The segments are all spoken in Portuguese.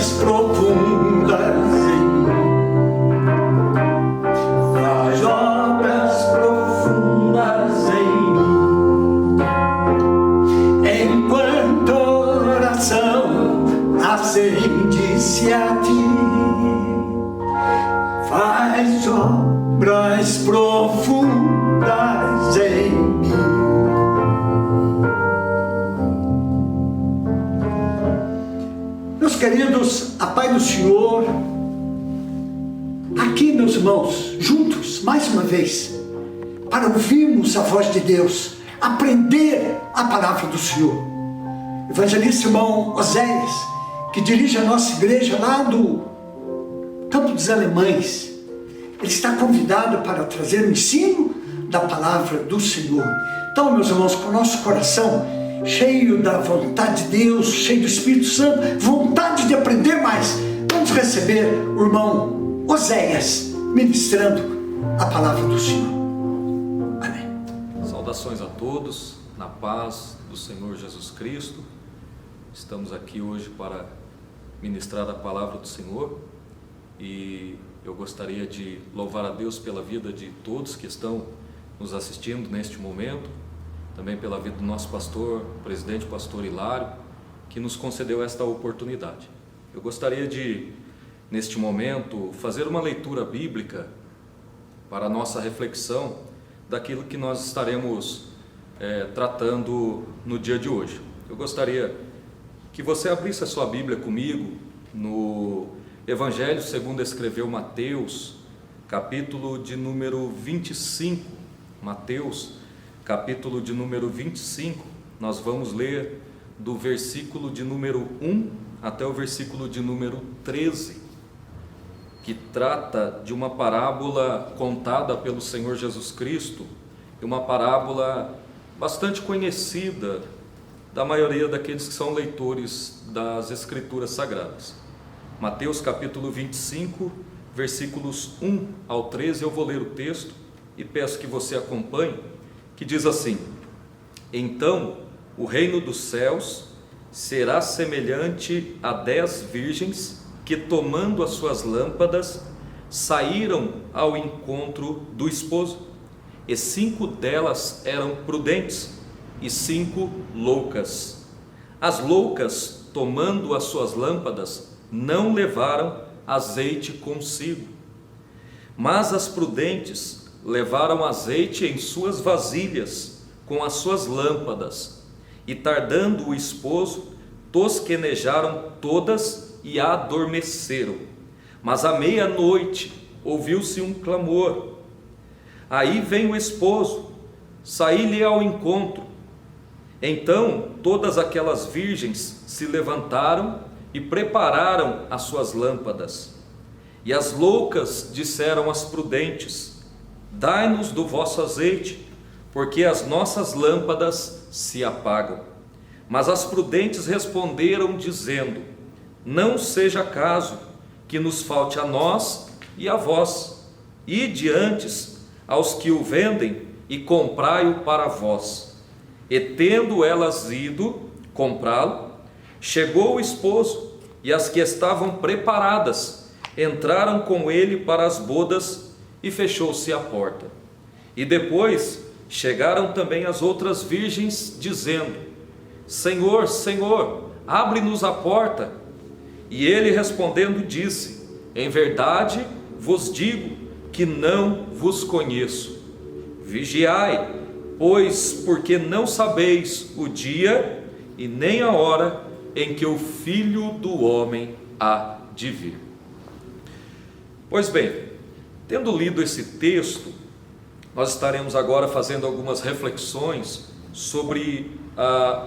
obras profundas em mim. Faz obras profundas em mim. Enquanto oração acende-se a ti. Faz obras profundas em mim. Meus queridos, a paz do Senhor, aqui, meus irmãos, juntos, mais uma vez, para ouvirmos a voz de Deus, aprender a palavra do Senhor. Evangelista irmão Oséias, que dirige a nossa igreja lá do Campo dos Alemães, ele está convidado para trazer o ensino da palavra do Senhor. Então, meus irmãos, com o nosso coração cheio da vontade de Deus, cheio do Espírito Santo, vontade de aprender mais, vamos receber o irmão Oséias ministrando a palavra do Senhor. Amém. Saudações a todos, na paz do Senhor Jesus Cristo. Estamos aqui hoje para ministrar a palavra do Senhor e eu gostaria de louvar a Deus pela vida de todos que estão nos assistindo neste momento, também pela vida do nosso pastor, presidente pastor Hilário, que nos concedeu esta oportunidade. Eu gostaria de, neste momento, fazer uma leitura bíblica para a nossa reflexão daquilo que nós estaremos tratando no dia de hoje. Eu gostaria que você abrisse a sua Bíblia comigo no Evangelho segundo escreveu Mateus, capítulo de número 25. Mateus, capítulo de número 25, nós vamos ler do versículo de número 1 até o versículo de número 13, que trata de uma parábola contada pelo Senhor Jesus Cristo, e uma parábola bastante conhecida da maioria daqueles que são leitores das Escrituras Sagradas. Mateus capítulo 25, versículos 1 ao 13, eu vou ler o texto e peço que você acompanhe, que diz assim: Então o reino dos céus será semelhante a 10 virgens que, tomando as suas lâmpadas, saíram ao encontro do esposo. E 5 delas eram prudentes e 5 loucas. As loucas, tomando as suas lâmpadas, não levaram azeite consigo, mas as prudentes levaram azeite em suas vasilhas com as suas lâmpadas, e tardando o esposo, tosquenejaram todas e adormeceram. Mas à meia-noite ouviu-se um clamor: aí vem o esposo, saí-lhe ao encontro. Então todas aquelas virgens se levantaram e prepararam as suas lâmpadas. E as loucas disseram às prudentes: dai-nos do vosso azeite, porque as nossas lâmpadas se apagam. Mas as prudentes responderam, dizendo: não seja caso que nos falte a nós e a vós. Ide antes aos que o vendem e comprai-o para vós. E tendo elas ido comprá-lo, chegou o esposo, e as que estavam preparadas entraram com ele para as bodas, e fechou-se a porta. E depois chegaram também as outras virgens, dizendo: Senhor, Senhor, abre-nos a porta. E ele respondendo disse: em verdade vos digo que não vos conheço. Vigiai, pois, porque não sabeis o dia e nem a hora em que o Filho do Homem há de vir. Pois bem, tendo lido esse texto, nós estaremos agora fazendo algumas reflexões sobre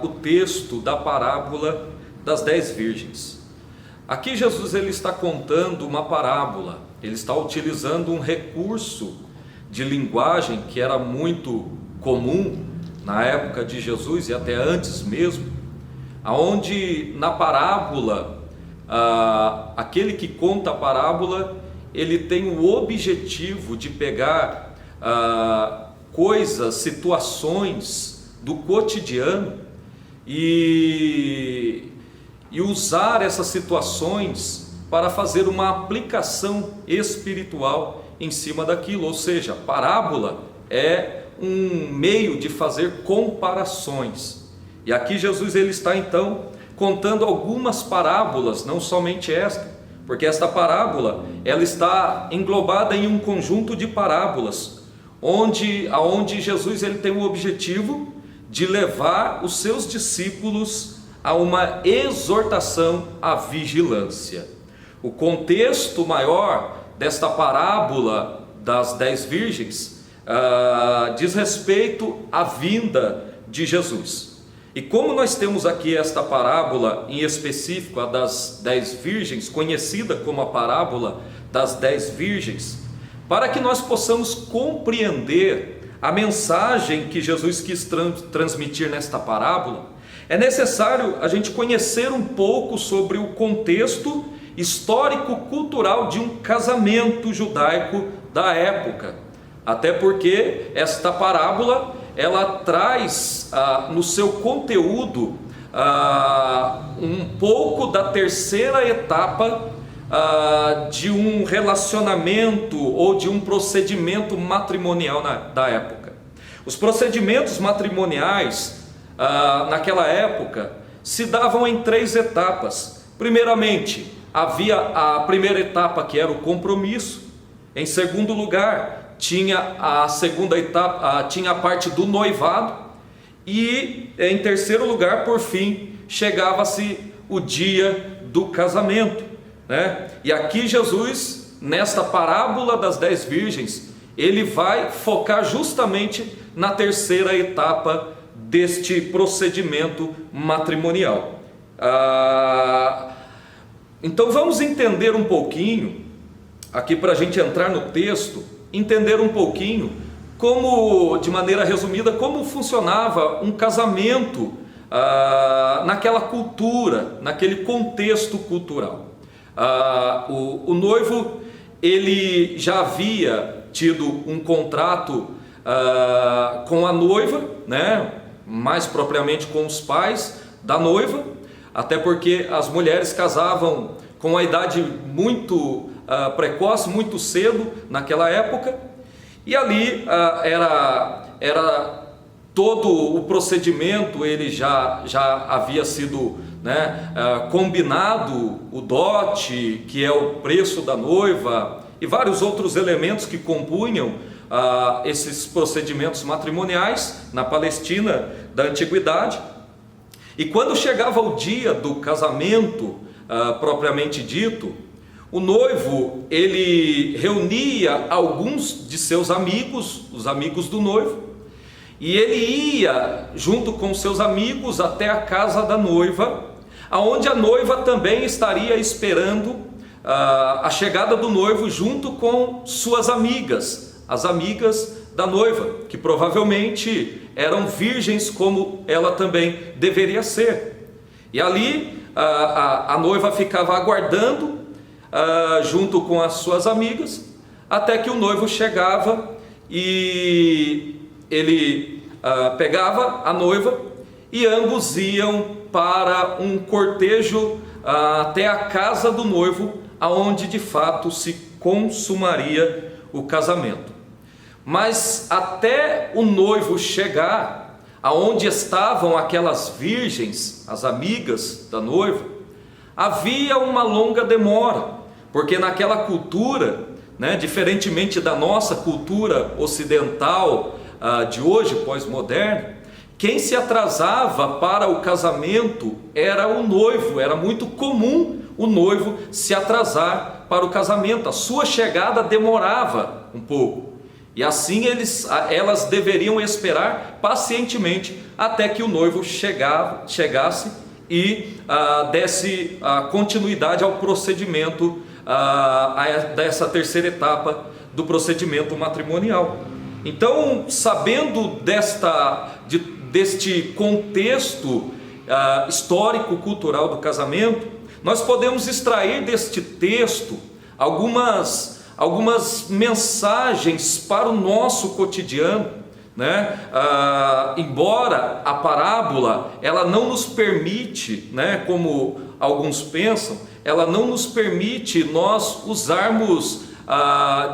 o texto da parábola das 10 virgens. Aqui Jesus ele está contando uma parábola, ele está utilizando um recurso de linguagem que era muito comum na época de Jesus e até antes mesmo, aonde na parábola, aquele que conta a parábola, ele tem o objetivo de pegar coisas, situações do cotidiano e e usar essas situações para fazer uma aplicação espiritual em cima daquilo. Ou seja, parábola é um meio de fazer comparações. E aqui Jesus ele está então contando algumas parábolas, não somente esta, porque esta parábola ela está englobada em um conjunto de parábolas, aonde Jesus ele tem o objetivo de levar os seus discípulos a uma exortação à vigilância. O contexto maior desta parábola das 10 virgens diz respeito à vinda de Jesus. E como nós temos aqui esta parábola em específico, a das 10 virgens, conhecida como a parábola das 10 virgens, para que nós possamos compreender a mensagem que Jesus quis transmitir nesta parábola, é necessário a gente conhecer um pouco sobre o contexto histórico-cultural de um casamento judaico da época. Até porque esta parábola ela traz no seu conteúdo um pouco da terceira etapa de um relacionamento ou de um procedimento matrimonial da época. Os procedimentos matrimoniais naquela época se davam em 3 etapas. Primeiramente, havia a primeira etapa, que era o compromisso. Em segundo lugar, tinha a segunda etapa, tinha a parte do noivado, e em terceiro lugar, por fim, chegava-se o dia do casamento, né? E aqui Jesus, nesta parábola das 10 virgens, ele vai focar justamente na terceira etapa deste procedimento matrimonial. Então vamos entender um pouquinho, aqui para a gente entrar no texto, entender um pouquinho como, de maneira resumida, como funcionava um casamento naquela cultura, naquele contexto cultural. O noivo ele já havia tido um contrato com a noiva, né? Mais propriamente com os pais da noiva, até porque as mulheres casavam com a idade muito precoce, muito cedo naquela época, e ali era todo o procedimento, ele já havia sido, né, combinado, o dote, que é o preço da noiva, e vários outros elementos que compunham esses procedimentos matrimoniais na Palestina da antiguidade. E quando chegava o dia do casamento propriamente dito, o noivo ele reunia alguns de seus amigos, os amigos do noivo, e ele ia junto com seus amigos até a casa da noiva, aonde a noiva também estaria esperando a chegada do noivo junto com suas amigas, as amigas da noiva, que provavelmente eram virgens como ela também deveria ser. E ali a noiva ficava aguardando junto com as suas amigas, até que o noivo chegava e ele pegava a noiva e ambos iam para um cortejo até a casa do noivo, aonde de fato se consumaria o casamento. Mas até o noivo chegar aonde estavam aquelas virgens, as amigas da noiva, havia uma longa demora, porque naquela cultura, né, diferentemente da nossa cultura ocidental de hoje, pós-moderna, quem se atrasava para o casamento era o noivo. Era muito comum o noivo se atrasar para o casamento, a sua chegada demorava um pouco, e assim elas deveriam esperar pacientemente até que o noivo chegasse e desse continuidade ao procedimento, dessa terceira etapa do procedimento matrimonial. Então, sabendo deste contexto histórico-cultural do casamento, nós podemos extrair deste texto algumas mensagens para o nosso cotidiano, né? Embora a parábola ela não nos permite, né, como alguns pensam, ela não nos permite nós usarmos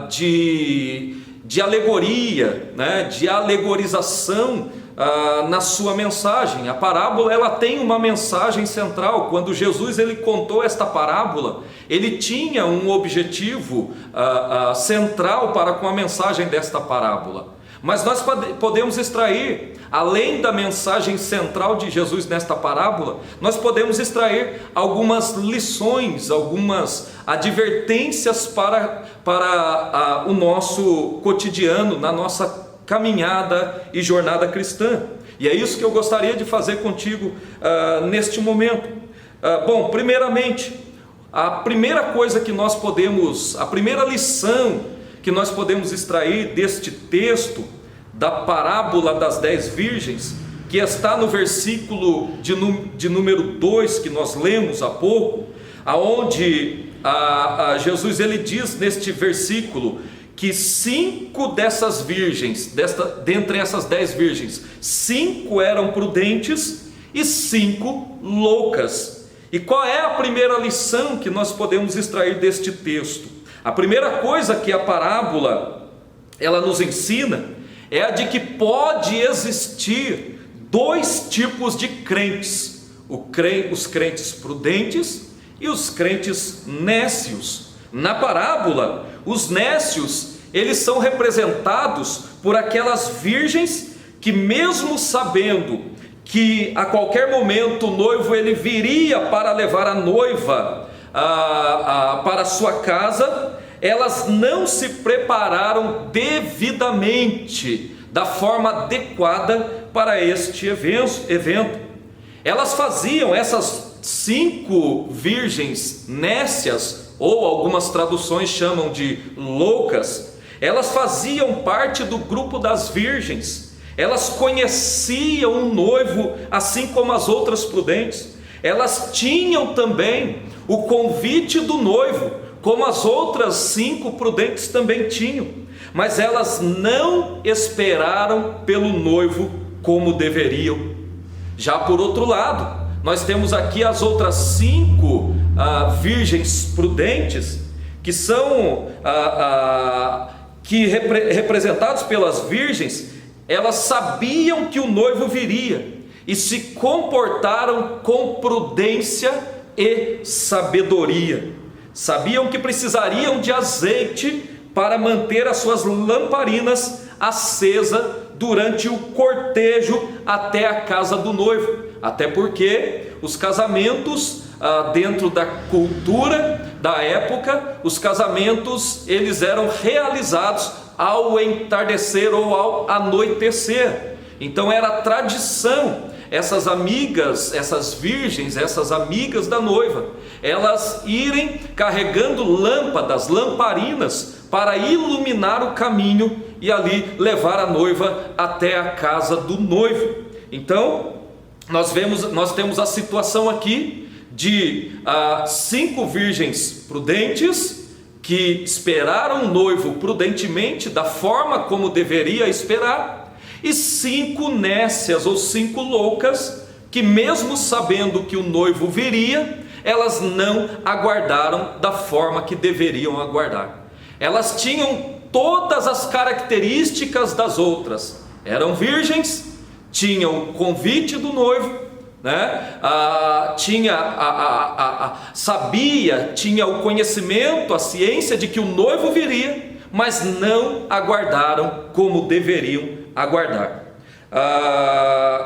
de alegoria, né, de alegorização na sua mensagem. A parábola, ela tem uma mensagem central. Quando Jesus ele contou esta parábola, ele tinha um objetivo central para com a mensagem desta parábola. Mas nós podemos extrair, além da mensagem central de Jesus nesta parábola, nós podemos extrair algumas lições, algumas advertências para o nosso cotidiano, na nossa caminhada e jornada cristã. E é isso que eu gostaria de fazer contigo neste momento. Bom, primeiramente, a primeira lição que nós podemos extrair deste texto da parábola das 10 virgens, que está no versículo de número 2 que nós lemos há pouco, aonde Jesus ele diz neste versículo que 5 dessas virgens, dentre essas 10 virgens, 5 eram prudentes e 5 loucas. E qual é a primeira lição que nós podemos extrair deste texto? A primeira coisa que a parábola ela nos ensina é a de que pode existir 2 tipos de crentes: os crentes prudentes e os crentes nécios. Na parábola, os nécios eles são representados por aquelas virgens que, mesmo sabendo que a qualquer momento o noivo ele viria para levar a noiva para a sua casa, elas não se prepararam devidamente, da forma adequada para este evento. Elas faziam, essas 5 virgens nécias, ou algumas traduções chamam de loucas, elas faziam parte do grupo das virgens. Elas conheciam o noivo assim como as outras prudentes. Elas tinham também o convite do noivo, como as outras 5 prudentes também tinham, mas elas não esperaram pelo noivo como deveriam. Já por outro lado, nós temos aqui as outras 5 virgens prudentes, que são representados pelas virgens. Elas sabiam que o noivo viria e se comportaram com prudência e sabedoria. Sabiam que precisariam de azeite para manter as suas lamparinas acesas durante o cortejo até a casa do noivo. Até porque os casamentos, dentro da cultura da época, os casamentos eles eram realizados ao entardecer ou ao anoitecer. Então era tradição essas amigas, essas virgens, essas amigas da noiva, elas irem carregando lâmpadas, lamparinas, para iluminar o caminho e ali levar a noiva até a casa do noivo. Então nós temos a situação aqui de 5 virgens prudentes que esperaram o noivo prudentemente, da forma como deveria esperar, e 5 nécias ou 5 loucas que, mesmo sabendo que o noivo viria, elas não aguardaram da forma que deveriam aguardar. Elas tinham todas as características das outras, eram virgens, tinham o convite do noivo, né? Tinha o conhecimento, a ciência de que o noivo viria, mas não aguardaram como deveriam aguardar.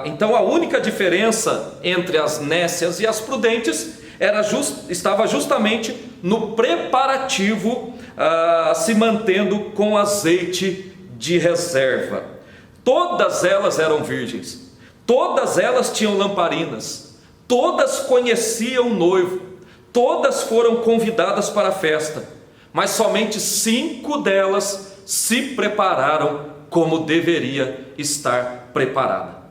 Então a única diferença entre as nécias e as prudentes estava justamente no preparativo, se mantendo com azeite de reserva. Todas elas eram virgens, todas elas tinham lamparinas, todas conheciam o noivo, todas foram convidadas para a festa, mas somente 5 delas se prepararam como deveria estar preparada.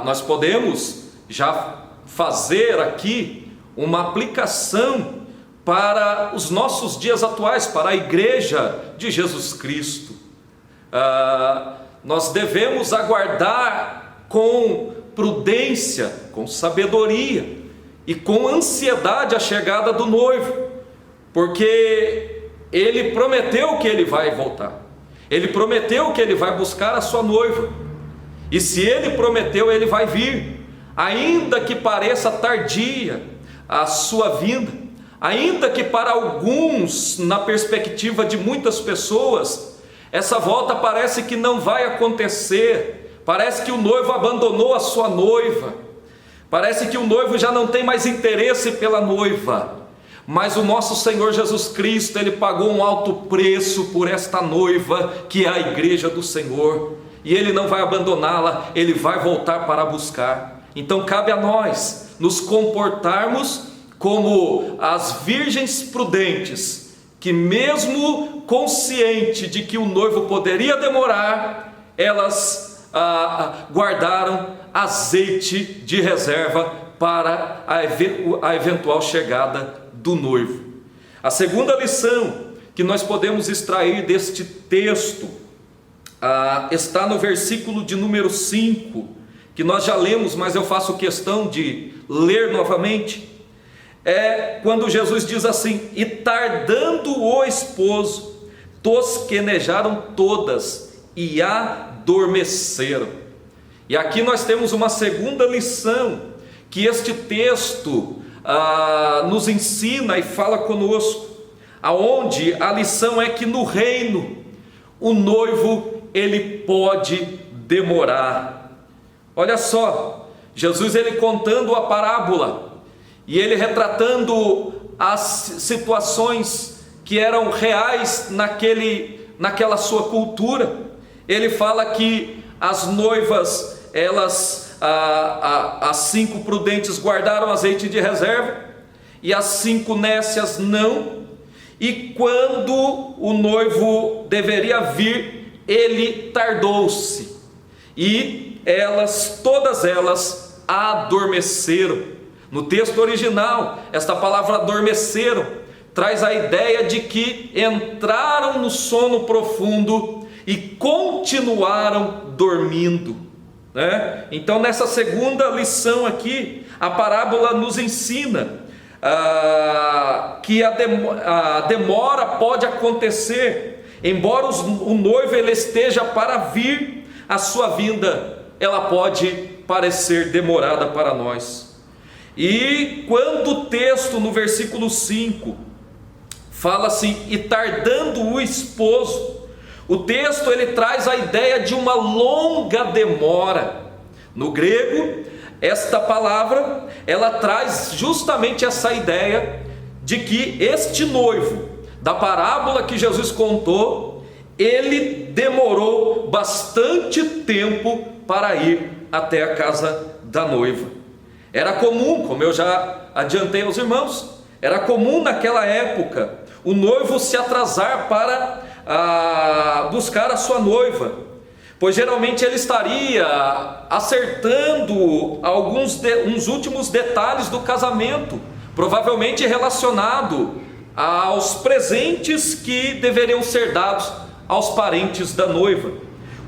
Nós podemos já fazer aqui uma aplicação para os nossos dias atuais, para a igreja de Jesus Cristo. Nós devemos aguardar com prudência, com sabedoria, e com ansiedade a chegada do noivo, porque ele prometeu que ele vai voltar, ele prometeu que ele vai buscar a sua noiva, e se ele prometeu, ele vai vir, ainda que pareça tardia a sua vinda, ainda que para alguns, na perspectiva de muitas pessoas, essa volta parece que não vai acontecer, parece que o noivo abandonou a sua noiva, parece que o noivo já não tem mais interesse pela noiva, mas o nosso Senhor Jesus Cristo, Ele pagou um alto preço por esta noiva, que é a igreja do Senhor, e Ele não vai abandoná-la, Ele vai voltar para buscar. Então cabe a nós nos comportarmos como as virgens prudentes, que mesmo consciente de que o noivo poderia demorar, elas guardaram azeite de reserva para a eventual chegada do noivo. A segunda lição que nós podemos extrair deste texto está no versículo de número 5, que nós já lemos, mas eu faço questão de ler novamente. É quando Jesus diz assim: e tardando o esposo, tosquenejaram todas e adormeceram. E aqui nós temos uma segunda lição que este texto nos ensina e fala conosco, aonde a lição é que no reino o noivo ele pode demorar. Olha só, Jesus ele contando a parábola e ele retratando as situações que eram reais naquela sua cultura. Ele fala que as noivas, as 5 prudentes guardaram azeite de reserva e as 5 nécias não, e quando o noivo deveria vir, ele tardou-se, e todas elas adormeceram. No texto original, esta palavra adormeceram traz a ideia de que entraram no sono profundo e continuaram dormindo, né? Então nessa segunda lição aqui, a parábola nos ensina que a demora pode acontecer, embora o noivo ele esteja para vir, a sua vinda ela pode parecer demorada para nós. E quando o texto no versículo 5 fala assim, e tardando o esposo, o texto ele traz a ideia de uma longa demora. No grego, esta palavra ela traz justamente essa ideia de que este noivo da parábola que Jesus contou, ele demorou bastante tempo para ir até a casa da noiva. Era comum, como eu já adiantei aos irmãos, era comum naquela época o noivo se atrasar para buscar a sua noiva, pois geralmente ele estaria acertando uns últimos detalhes do casamento, provavelmente relacionado aos presentes que deveriam ser dados aos parentes da noiva.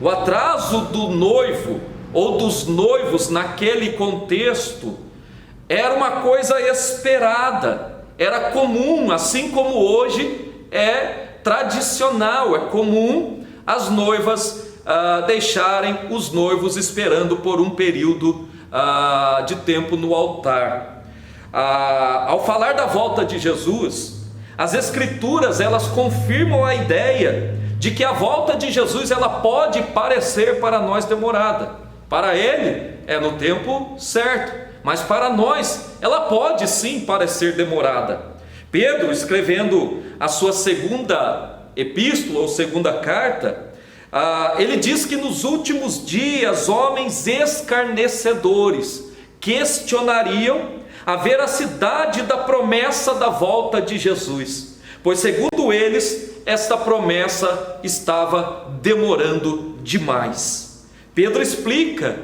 O atraso do noivo ou dos noivos naquele contexto era uma coisa esperada, era comum, assim como hoje é tradicional, é comum as noivas deixarem os noivos esperando por um período de tempo no altar. Ao falar da volta de Jesus, as Escrituras elas confirmam a ideia de que a volta de Jesus ela pode parecer para nós demorada. Para Ele é no tempo certo, mas para nós ela pode sim parecer demorada. Pedro, escrevendo a sua segunda epístola ou segunda carta, ele diz que nos últimos dias homens escarnecedores questionariam a veracidade da promessa da volta de Jesus, pois segundo eles esta promessa estava demorando demais. Pedro explica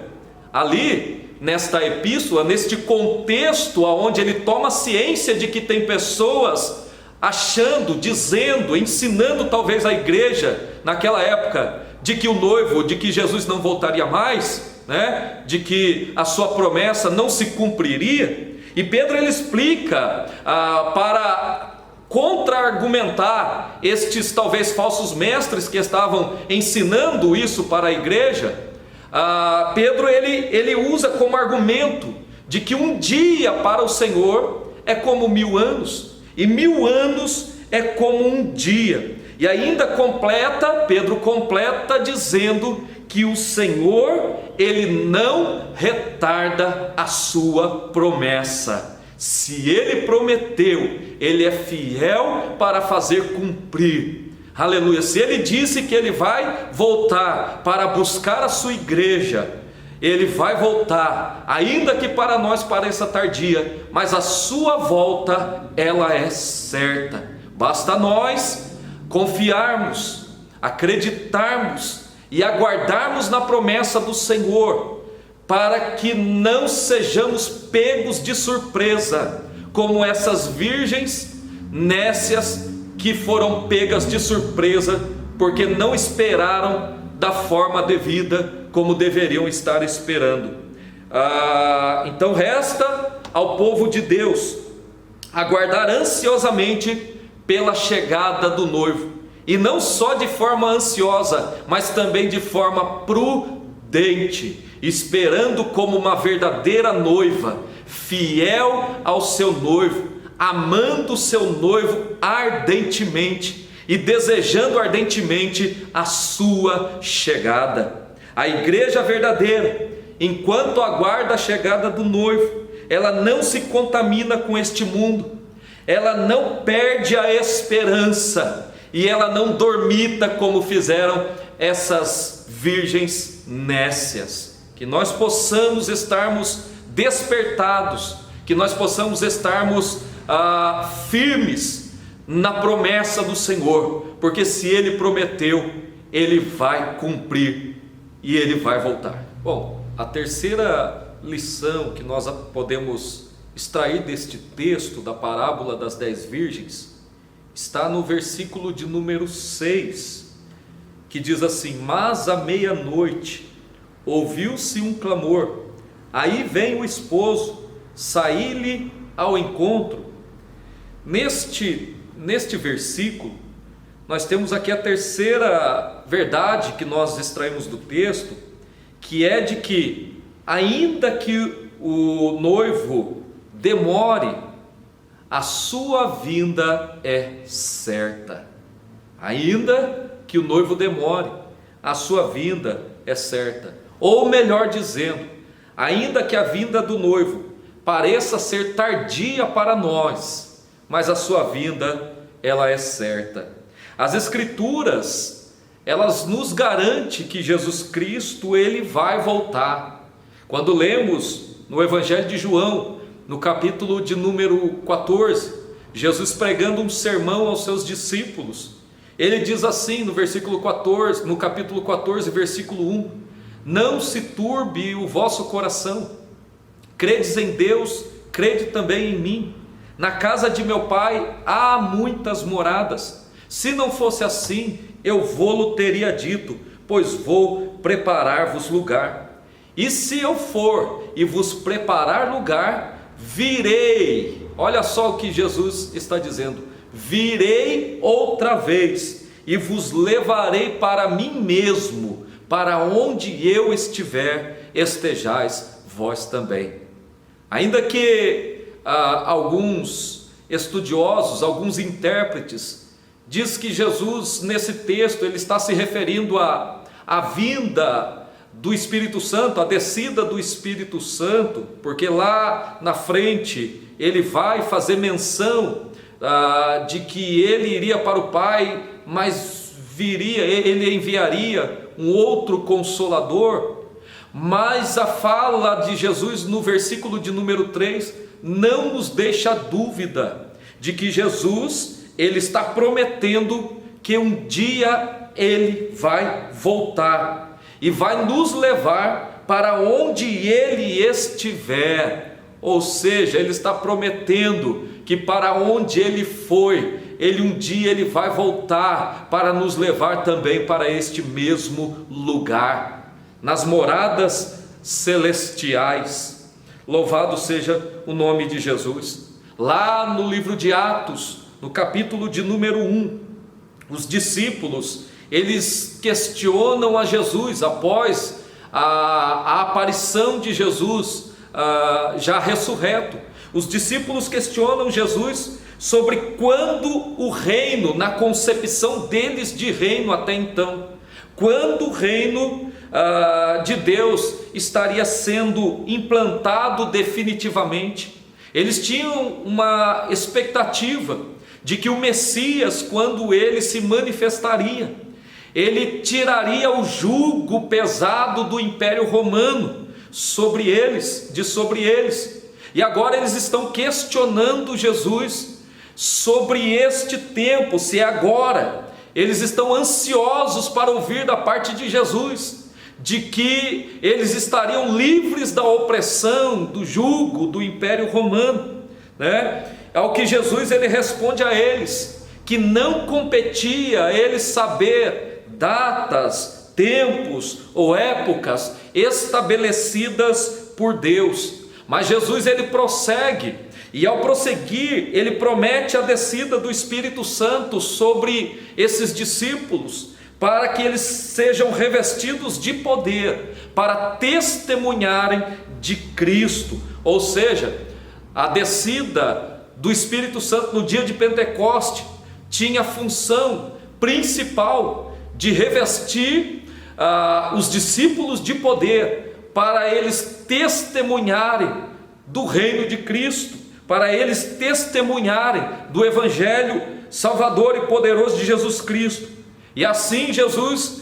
ali nesta epístola, neste contexto onde ele toma ciência de que tem pessoas achando, dizendo, ensinando talvez a igreja naquela época de que Jesus não voltaria mais, né? De que a sua promessa não se cumpriria. E Pedro ele explica para contra-argumentar estes talvez falsos mestres que estavam ensinando isso para a igreja. Pedro ele usa como argumento de que um dia para o Senhor é como 1000 anos, e 1000 anos é como um dia. E ainda Pedro completa dizendo que o Senhor, Ele não retarda a sua promessa. Se Ele prometeu, Ele é fiel para fazer cumprir. Aleluia. Se Ele disse que Ele vai voltar para buscar a sua igreja, Ele vai voltar, ainda que para nós pareça tardia, mas a sua volta, ela é certa. Basta nós confiarmos, acreditarmos e aguardarmos na promessa do Senhor, para que não sejamos pegos de surpresa, como essas virgens nécias que foram pegas de surpresa, porque não esperaram da forma devida, como deveriam estar esperando. Então resta ao povo de Deus aguardar ansiosamente pela chegada do noivo, e não só de forma ansiosa, mas também de forma prudente, esperando como uma verdadeira noiva, fiel ao seu noivo, amando o seu noivo ardentemente e desejando ardentemente a sua chegada. A igreja verdadeira, enquanto aguarda a chegada do noivo, ela não se contamina com este mundo, ela não perde a esperança, e ela não dormita como fizeram essas virgens nécias. Que nós possamos estarmos despertados, que nós possamos estarmos firmes na promessa do Senhor, porque se Ele prometeu, Ele vai cumprir e Ele vai voltar. Bom, a terceira lição que nós podemos extrair deste texto da parábola das 10 virgens está no versículo de número 6, que diz assim: mas à meia-noite ouviu-se um clamor, aí vem o esposo, saí-lhe ao encontro. Neste versículo, nós temos aqui a terceira verdade que nós extraímos do texto, que é de que, ainda que o noivo demore, a sua vinda é certa. Ainda que o noivo demore, a sua vinda é certa. Ou melhor dizendo, ainda que a vinda do noivo pareça ser tardia para nós, mas a sua vinda, ela é certa. As Escrituras, elas nos garantem que Jesus Cristo, Ele vai voltar. Quando lemos no Evangelho de João, no capítulo de número 14, Jesus pregando um sermão aos seus discípulos, Ele diz assim no versículo 14, no capítulo 14, versículo 1: não se turbe o vosso coração, credes em Deus, crede também em mim. Na casa de meu Pai há muitas moradas, se não fosse assim, eu vou-lo teria dito, pois vou preparar-vos lugar. E se eu for e vos preparar lugar, virei. Olha só o que Jesus está dizendo: virei outra vez e vos levarei para mim mesmo, para onde eu estiver, estejais vós também. Ainda que alguns estudiosos, alguns intérpretes, diz que Jesus, nesse texto, ele está se referindo à vinda do Espírito Santo, a descida do Espírito Santo, porque lá na frente ele vai fazer menção de que ele iria para o Pai, mas ele enviaria um outro Consolador. Mas a fala de Jesus no versículo de número 3 não nos deixa dúvida de que Jesus, ele está prometendo que um dia ele vai voltar e vai nos levar para onde ele estiver. Ou seja, ele está prometendo que para onde ele foi, um dia ele vai voltar para nos levar também para este mesmo lugar, nas moradas celestiais. Louvado seja o nome de Jesus. Lá no livro de Atos, no capítulo de número 1, os discípulos, eles questionam a Jesus após a aparição de Jesus já ressurreto. Os discípulos questionam Jesus sobre quando o reino, na concepção deles de reino até então, quando o reino de Deus estaria sendo implantado definitivamente. Eles tinham uma expectativa de que o Messias, quando ele se manifestaria, ele tiraria o jugo pesado do Império Romano sobre eles. E agora eles estão questionando Jesus sobre este tempo, se é agora. Eles estão ansiosos para ouvir da parte de Jesus, de que eles estariam livres da opressão, do jugo do Império Romano, né? Ao que Jesus ele responde a eles, que não competia a eles saber datas, tempos ou épocas estabelecidas por Deus. Mas Jesus ele prossegue, e ao prosseguir ele promete a descida do Espírito Santo sobre esses discípulos, para que eles sejam revestidos de poder, para testemunharem de Cristo. Ou seja, a descida do Espírito Santo no dia de Pentecoste tinha a função principal de revestir os discípulos de poder, para eles testemunharem do reino de Cristo, para eles testemunharem do Evangelho salvador e poderoso de Jesus Cristo. E assim Jesus,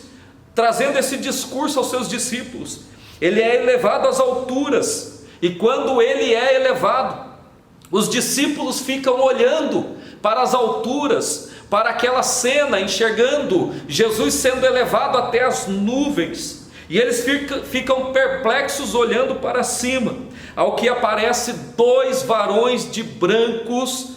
trazendo esse discurso aos seus discípulos, ele é elevado às alturas, e quando ele é elevado, os discípulos ficam olhando para as alturas, para aquela cena, enxergando Jesus sendo elevado até as nuvens, e eles ficam perplexos olhando para cima, ao que aparece dois varões de branco,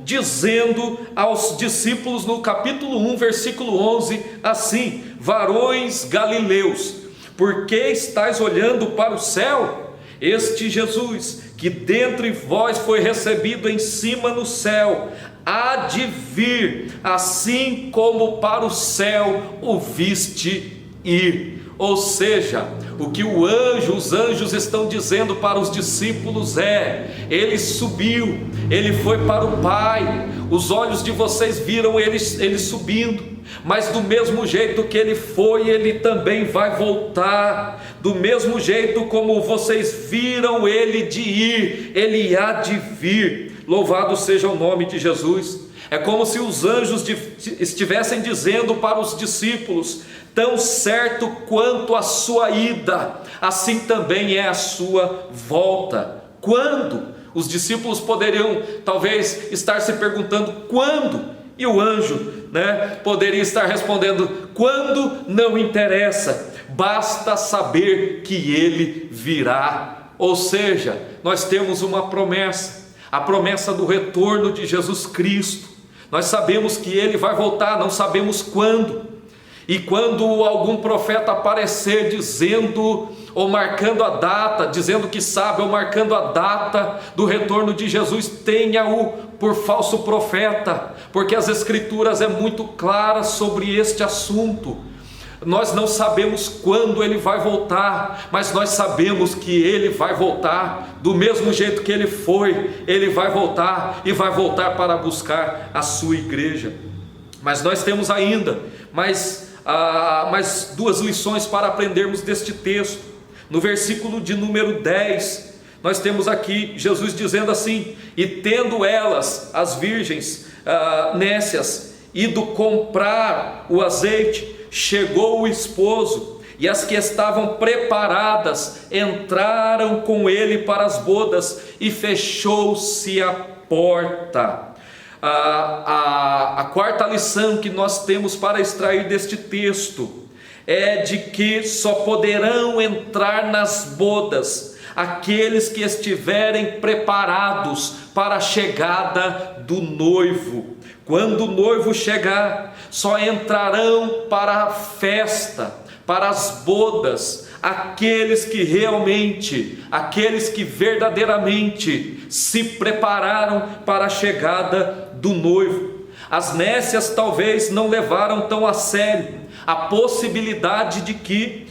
dizendo aos discípulos no capítulo 1, versículo 11, assim: varões galileus, por que estáis olhando para o céu? Este Jesus, que dentre vós foi recebido em cima no céu, há de vir, assim como para o céu o viste ir. Ou seja, o que os anjos estão dizendo para os discípulos é: ele subiu, ele foi para o Pai, os olhos de vocês viram ele subindo, mas do mesmo jeito que ele foi, ele também vai voltar. Do mesmo jeito como vocês viram ele de ir, ele há de vir. Louvado seja o nome de Jesus. É como se os anjos estivessem dizendo para os discípulos: tão certo quanto a sua ida, assim também é a sua volta. Quando? Os discípulos poderiam talvez estar se perguntando quando, e o anjo poderia estar respondendo: quando não interessa, basta saber que ele virá. Ou seja, nós temos uma promessa, a promessa do retorno de Jesus Cristo. Nós sabemos que ele vai voltar, não sabemos quando. E quando algum profeta aparecer dizendo ou marcando a data, dizendo que sabe ou marcando a data do retorno de Jesus, tenha-o por falso profeta, porque as Escrituras é muito claras sobre este assunto. Nós não sabemos quando ele vai voltar, mas nós sabemos que ele vai voltar. Do mesmo jeito que ele foi, ele vai voltar, e vai voltar para buscar a sua igreja. Mas nós temos ainda mais duas lições para aprendermos deste texto. No versículo de número 10, nós temos aqui Jesus dizendo assim: e tendo elas, as virgens nécias, ido comprar o azeite, chegou o esposo, e as que estavam preparadas entraram com ele para as bodas, e fechou-se a porta. A quarta lição que nós temos para extrair deste texto é de que só poderão entrar nas bodas aqueles que estiverem preparados para a chegada do noivo. Quando o noivo chegar, só entrarão para a festa, para as bodas, aqueles que verdadeiramente se prepararam para a chegada do noivo. As nécias talvez não levaram tão a sério a possibilidade de que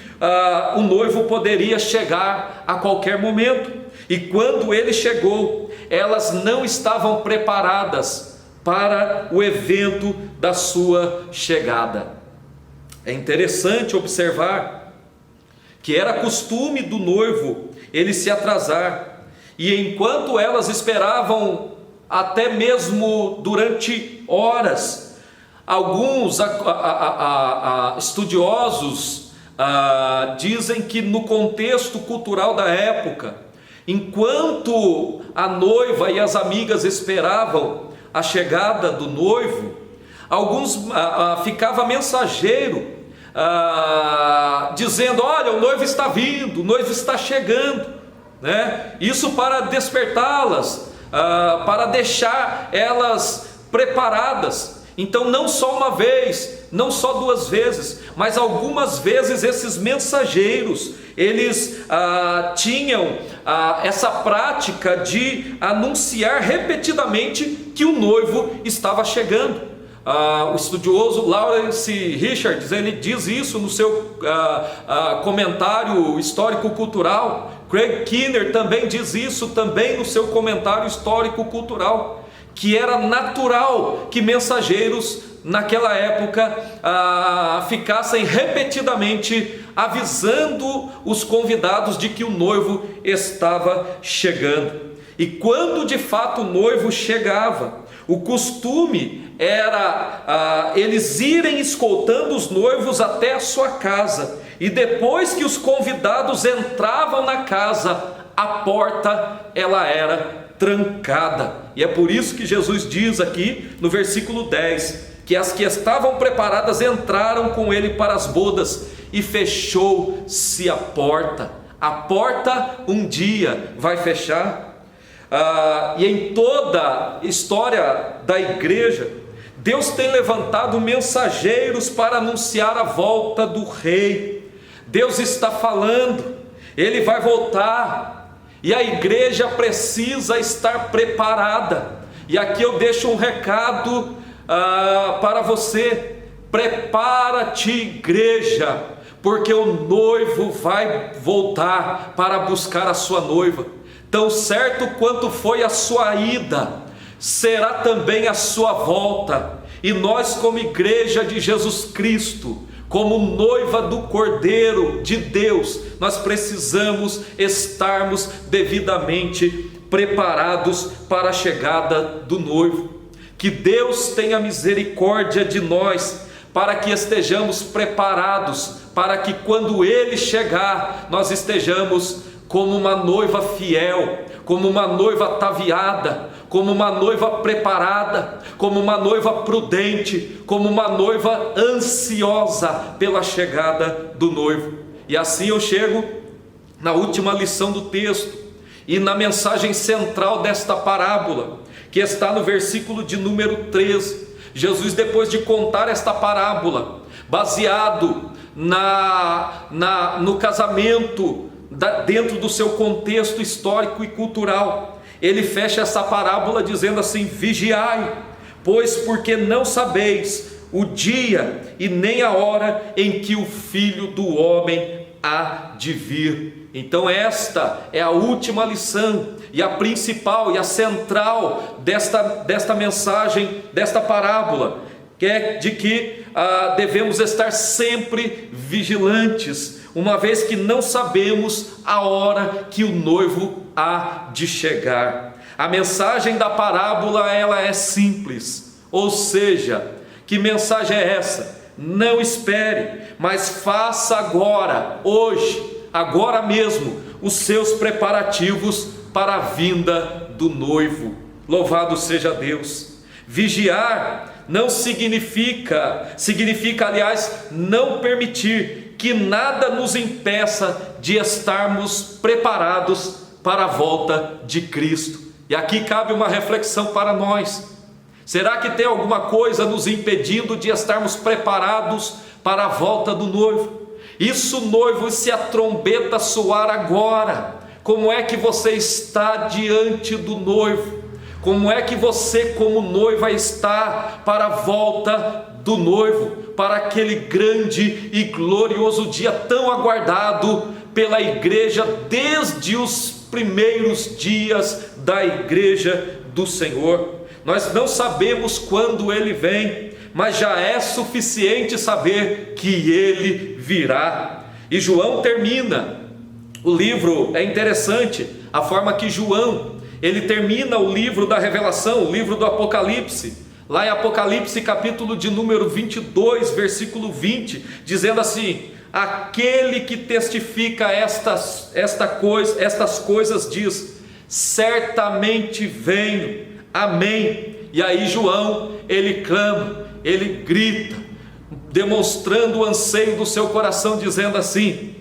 o noivo poderia chegar a qualquer momento, e quando ele chegou, elas não estavam preparadas para o evento da sua chegada. É interessante observar que era costume do noivo ele se atrasar, e enquanto elas esperavam até mesmo durante horas, alguns estudiosos dizem que no contexto cultural da época, enquanto a noiva e as amigas esperavam a chegada do noivo, alguns ficava mensageiro dizendo: olha, o noivo está vindo, o noivo está chegando, né? Isso para despertá-las, para deixar elas preparadas. Então, não só uma vez, não só duas vezes, mas algumas vezes esses mensageiros, eles tinham essa prática de anunciar repetidamente que o noivo estava chegando. O estudioso Lawrence Richards, ele diz isso no seu comentário histórico-cultural. Craig Keener também diz isso também no seu comentário histórico-cultural, que era natural que mensageiros naquela época ficassem repetidamente avisando os convidados de que o noivo estava chegando. E quando de fato o noivo chegava, o costume era eles irem escoltando os noivos até a sua casa, e depois que os convidados entravam na casa, a porta ela era trancada. E é por isso que Jesus diz aqui no versículo 10, que as que estavam preparadas entraram com ele para as bodas, e fechou-se a porta. A porta um dia vai fechar. E em toda a história da igreja, Deus tem levantado mensageiros para anunciar a volta do rei. Deus está falando, ele vai voltar, e a igreja precisa estar preparada. E aqui eu deixo um recado para você: prepara-te, igreja, porque o noivo vai voltar para buscar a sua noiva. Tão certo quanto foi a sua ida, será também a sua volta. E nós, como igreja de Jesus Cristo, como noiva do Cordeiro de Deus, nós precisamos estarmos devidamente preparados para a chegada do noivo. Que Deus tenha misericórdia de nós, para que estejamos preparados, para que quando Ele chegar, nós estejamos como uma noiva fiel, como uma noiva ataviada, como uma noiva preparada, como uma noiva prudente, como uma noiva ansiosa pela chegada do noivo. E assim eu chego na última lição do texto e na mensagem central desta parábola, que está no versículo de número 13. Jesus, depois de contar esta parábola, baseado no casamento, dentro do seu contexto histórico e cultural, ele fecha essa parábola dizendo assim: vigiai, pois porque não sabeis o dia e nem a hora em que o Filho do Homem há de vir. Então esta é a última lição, e a principal e a central desta mensagem, desta parábola, que é de que devemos estar sempre vigilantes, uma vez que não sabemos a hora que o noivo há de chegar. A mensagem da parábola, ela é simples, ou seja, que mensagem é essa? Não espere, mas faça agora, hoje, agora mesmo, os seus preparativos para a vinda do noivo. Louvado seja Deus. Vigiar não significa, aliás, não permitir que nada nos impeça de estarmos preparados para a volta de Cristo. E aqui cabe uma reflexão para nós: será que tem alguma coisa nos impedindo de estarmos preparados para a volta do noivo? Isso, noivo, se a trombeta soar agora, como é que você está diante do noivo? Como é que você, como noiva, está para a volta do noivo, para aquele grande e glorioso dia tão aguardado pela igreja desde os primeiros dias da igreja do Senhor? Nós não sabemos quando ele vem, mas já é suficiente saber que ele virá. E João termina o livro, é interessante a forma que João, ele termina o livro da Revelação, o livro do Apocalipse, lá em Apocalipse capítulo de número 22, versículo 20, dizendo assim: aquele que testifica estas coisas diz: certamente venho, amém. E aí João, ele clama, ele grita, demonstrando o anseio do seu coração, dizendo assim: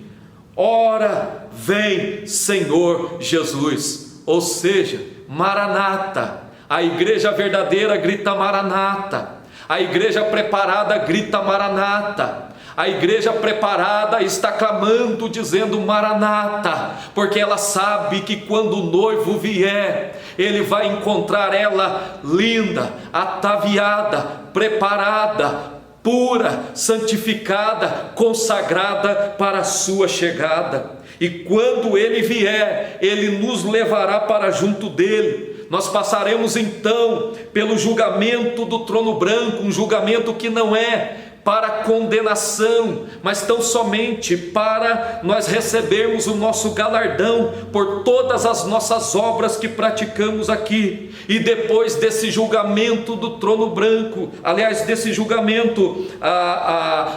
ora vem, Senhor Jesus. Ou seja, Maranata. A igreja verdadeira grita Maranata. A igreja preparada grita Maranata. A igreja preparada está clamando, dizendo Maranata, porque ela sabe que quando o noivo vier, ele vai encontrar ela linda, ataviada, preparada, pura, santificada, consagrada para a sua chegada. E quando ele vier, ele nos levará para junto dele. Nós passaremos então pelo julgamento do trono branco, um julgamento que não é para condenação, mas tão somente para nós recebermos o nosso galardão por todas as nossas obras que praticamos aqui. E depois desse julgamento do trono branco, aliás, desse julgamento,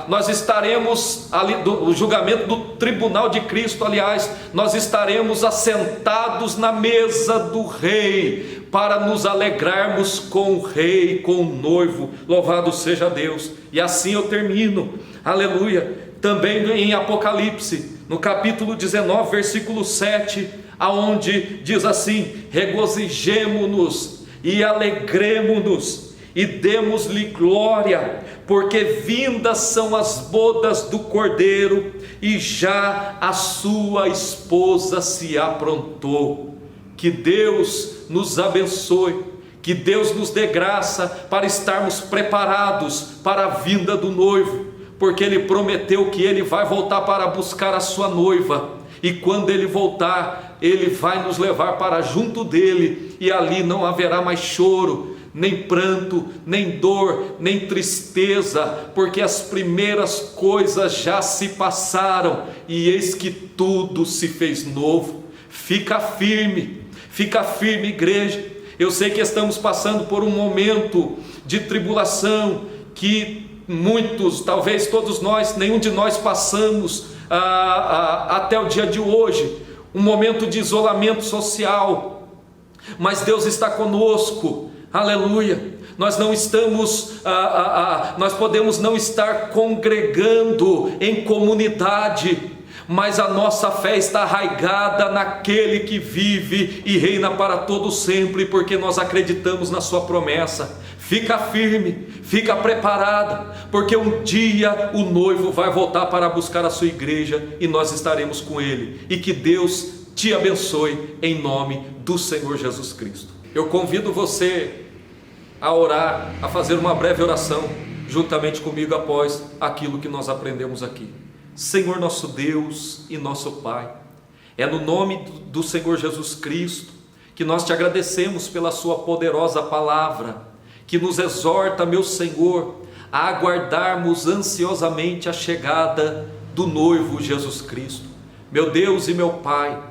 nós estaremos ali, o julgamento do tribunal de Cristo, aliás, nós estaremos assentados na mesa do rei, para nos alegrarmos com o rei, com o noivo. Louvado seja Deus. E assim eu termino, aleluia, também em Apocalipse, no capítulo 19, versículo 7, aonde diz assim: regozijemo-nos e alegremo-nos e demos-lhe glória, porque vindas são as bodas do Cordeiro, e já a sua esposa se aprontou. Que Deus nos abençoe, que Deus nos dê graça para estarmos preparados para a vinda do noivo, porque Ele prometeu que Ele vai voltar para buscar a sua noiva, e quando Ele voltar, Ele vai nos levar para junto dEle, e ali não haverá mais choro, nem pranto, nem dor, nem tristeza, porque as primeiras coisas já se passaram, e eis que tudo se fez novo. Fica firme, igreja. Eu sei que estamos passando por um momento de tribulação que muitos, talvez todos nós, nenhum de nós passamos até o dia de hoje, um momento de isolamento social, mas Deus está conosco, aleluia. Nós não estamos, nós podemos não estar congregando em comunidade, mas a nossa fé está arraigada naquele que vive e reina para todo sempre, porque nós acreditamos na sua promessa. Fica firme, fica preparada, porque um dia o noivo vai voltar para buscar a sua igreja e nós estaremos com ele. E que Deus te abençoe em nome do Senhor Jesus Cristo. Eu convido você a orar, a fazer uma breve oração juntamente comigo após aquilo que nós aprendemos aqui. Senhor nosso Deus e nosso Pai, é no nome do Senhor Jesus Cristo que nós te agradecemos pela sua poderosa palavra, que nos exorta, meu Senhor, a aguardarmos ansiosamente a chegada do noivo Jesus Cristo. Meu Deus e meu Pai,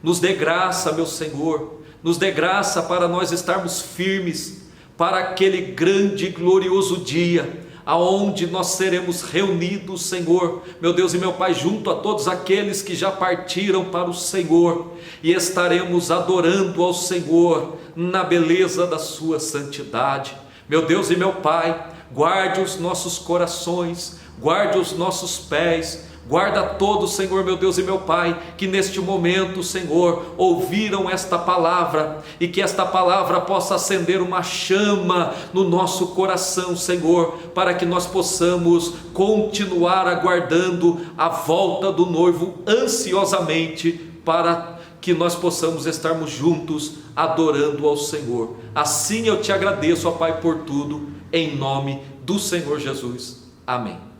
nos dê graça, meu Senhor, nos dê graça para nós estarmos firmes para aquele grande e glorioso dia, aonde nós seremos reunidos, Senhor, meu Deus e meu Pai, junto a todos aqueles que já partiram para o Senhor, e estaremos adorando ao Senhor na beleza da sua santidade. Meu Deus e meu Pai, guarde os nossos corações, guarde os nossos pés, Guarda todos, Senhor, meu Deus e meu Pai, que neste momento, Senhor, ouviram esta palavra, e que esta palavra possa acender uma chama no nosso coração, Senhor, para que nós possamos continuar aguardando a volta do noivo ansiosamente, para que nós possamos estarmos juntos adorando ao Senhor. Assim eu te agradeço, ó Pai, por tudo, em nome do Senhor Jesus. Amém.